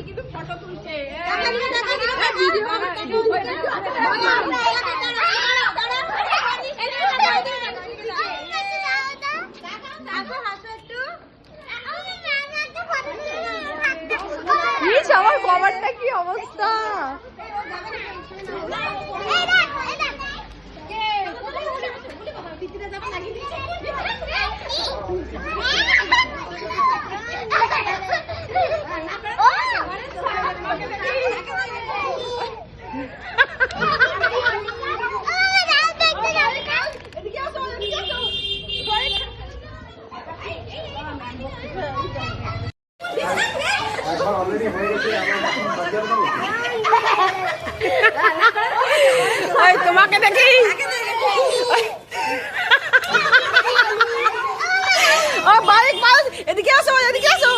কিন্তু ফটো তুলছে আমার কভারটা কি অবস্থা। তোমাকে দেখি এদিকে আসো, এদিকে আসো।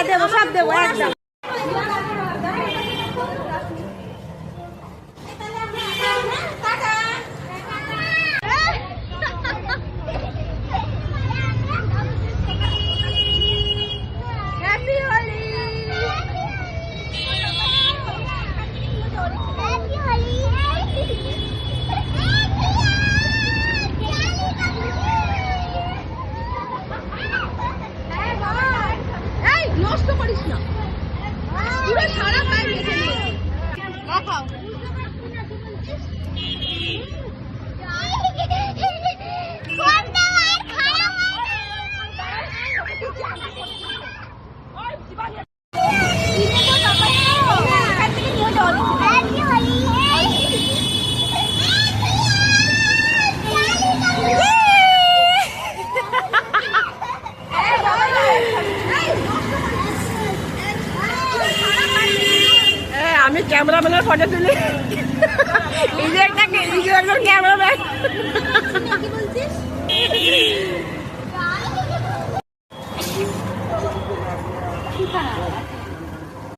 দেবো, সব দেবো একদম। নষ্ট করিস না, পুরো সারা গায়ে রেখে দিও। দেখাও আমি ক্যামেরাম্যানের ফটো তুলি, এই যে একজন ক্যামেরাম্যান।